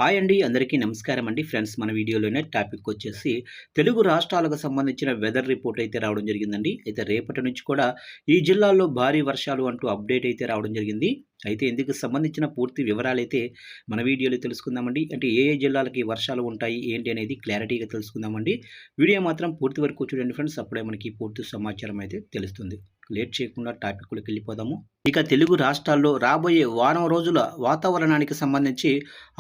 Hi అండి. అందరికీ నమస్కారం అండి. ఫ్రెండ్స్, మన వీడియోలోనే టాపిక్ వచ్చేసి తెలుగు రాష్ట్రాలకు సంబంధించిన వెదర్ రిపోర్ట్ అయితే రావడం జరిగిందండి. అయితే రేపటి నుంచి కూడా ఈ జిల్లాల్లో భారీ వర్షాలు అంటూ అప్డేట్ అయితే రావడం జరిగింది. అయితే ఇందుకు సంబంధించిన పూర్తి వివరాలైతే మన వీడియోలో తెలుసుకుందామండి. అంటే ఏ ఏ జిల్లాలకి వర్షాలు ఉంటాయి ఏంటి అనేది క్లారిటీగా తెలుసుకుందామండి. వీడియో మాత్రం పూర్తి వరకు చూడండి ఫ్రెండ్స్. అప్పుడే మనకి పూర్తి సమాచారం అయితే తెలుస్తుంది. లేట్ చేయకుండా టాపిక్‌లోకి వెళ్ళిపోదాము. ఇక తెలుగు రాష్ట్రాల్లో రాబోయే వారం రోజుల వాతావరణానికి సంబంధించి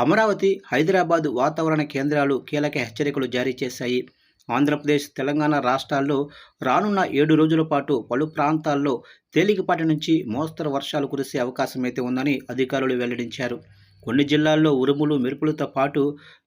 అమరావతి, హైదరాబాద్ వాతావరణ కేంద్రాలు కీలక హెచ్చరికలు జారీ చేశాయి. ఆంధ్రప్రదేశ్, తెలంగాణ రాష్ట్రాల్లో రానున్న 7 రోజుల పాటు పలు ప్రాంతాల్లో తేలికపాటి నుంచి మోస్తరు వర్షాలు కురిసే అవకాశం అయితే ఉందని అధికారులు వెల్లడించారు. కొన్ని జిల్లాల్లో ఉరుములు, మెరుపులతో పాటు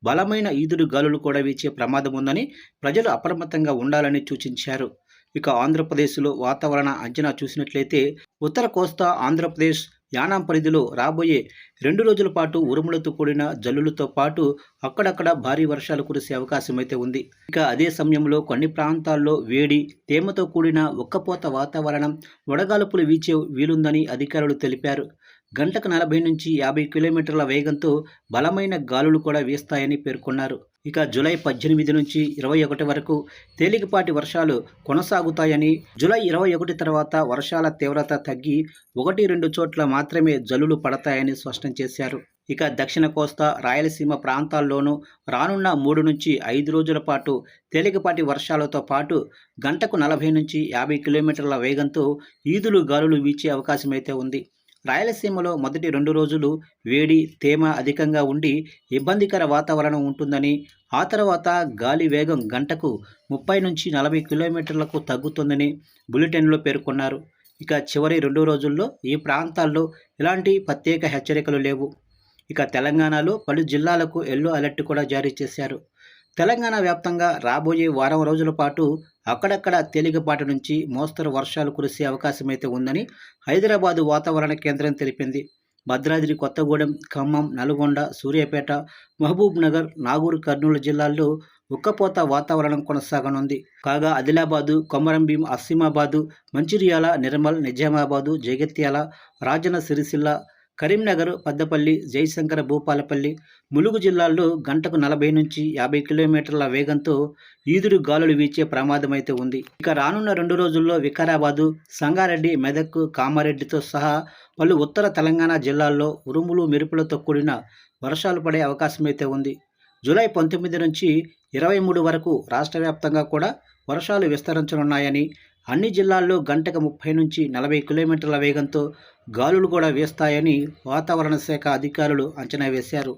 బలమైన ఈదురు గాలులు కూడా వీచే ప్రమాదం ఉందని ప్రజలు అప్రమత్తంగా ఉండాలని సూచించారు. ఇక ఆంధ్రప్రదేశ్లో వాతావరణ అంచనా చూసినట్లయితే ఉత్తర కోస్తా ఆంధ్రప్రదేశ్ యానాం పరిధిలో రాబోయే 2 రోజుల పాటు ఉరుములతో కూడిన జల్లులతో పాటు అక్కడక్కడ భారీ వర్షాలు కురిసే అవకాశం అయితే ఉంది. ఇక అదే సమయంలో కొన్ని ప్రాంతాల్లో వేడి, తేమతో కూడిన ఉక్కపోత వాతావరణం, వడగాల్పులు వీచే వీలుందని అధికారులు తెలిపారు. గంటకు 40 నుంచి 50 కిలోమీటర్ల వేగంతో బలమైన గాలులు కూడా వీస్తాయని పేర్కొన్నారు. ఇక జూలై 18 నుంచి 21 వరకు తేలికపాటి వర్షాలు కొనసాగుతాయని, జూలై 21 తర్వాత వర్షాల తీవ్రత తగ్గి 1-2 చోట్ల మాత్రమే జల్లులు పడతాయని స్పష్టం చేశారు. ఇక దక్షిణ కోస్తా, రాయలసీమ ప్రాంతాల్లోనూ రానున్న 3 నుంచి 5 రోజుల పాటు తేలికపాటి వర్షాలతో పాటు గంటకు 40 నుంచి 50 కిలోమీటర్ల వేగంతో ఈదులు గాలులు వీచే అవకాశమైతే ఉంది. రాయలసీమలో మొదటి 2 రోజులు వేడి, తేమ అధికంగా ఉండి ఇబ్బందికర వాతావరణం ఉంటుందని, ఆ తర్వాత గాలి వేగం గంటకు 30 నుంచి 40 కిలోమీటర్లకు తగ్గుతుందని బులెటిన్లో పేర్కొన్నారు. ఇక చివరి 2 రోజుల్లో ఈ ప్రాంతాల్లో ఎలాంటి ప్రత్యేక హెచ్చరికలు లేవు. ఇక తెలంగాణలో పలు జిల్లాలకు యెల్లో అలర్ట్ కూడా జారీ చేశారు. తెలంగాణ వ్యాప్తంగా రాబోయే వారం రోజుల పాటు అక్కడక్కడ తేలికపాటి నుంచి మోస్తరు వర్షాలు కురిసే అవకాశమైతే ఉందని హైదరాబాదు వాతావరణ కేంద్రం తెలిపింది. భద్రాద్రి కొత్తగూడెం, ఖమ్మం, నల్గొండ, సూర్యాపేట, మహబూబ్ నగర్, నాగూర్, కర్నూలు జిల్లాల్లో ఉక్కపోత వాతావరణం కొనసాగనుంది. కాగా ఆదిలాబాదు, కొమరంభీం, ఆసిమాబాదు, మంచిర్యాల, నిర్మల్, నిజామాబాదు, జగిత్యాల, రాజన్న సిరిసిల్ల, కరీంనగర్, పెద్దపల్లి, జయశంకర్, భూపాలపల్లి, ములుగు జిల్లాల్లో గంటకు 40 నుంచి 50 కిలోమీటర్ల వేగంతో ఈదురు గాలులు వీచే ప్రమాదమైతే ఉంది. ఇక రానున్న 2 రోజుల్లో వికారాబాదు, సంగారెడ్డి, మెదక్, కామారెడ్డితో సహా పలు ఉత్తర తెలంగాణ జిల్లాల్లో ఉరుములు, మెరుపులతో కూడిన వర్షాలు పడే అవకాశమైతే ఉంది. జూలై 19 నుంచి 23 వరకు రాష్ట్ర వ్యాప్తంగా కూడా వర్షాలు విస్తరించనున్నాయని, అన్ని జిల్లాల్లో గంటకు 30 నుంచి 40 కిలోమీటర్ల వేగంతో గాలులు కూడా వీస్తాయని వాతావరణ శాఖ అధికారులు అంచనా వేశారు.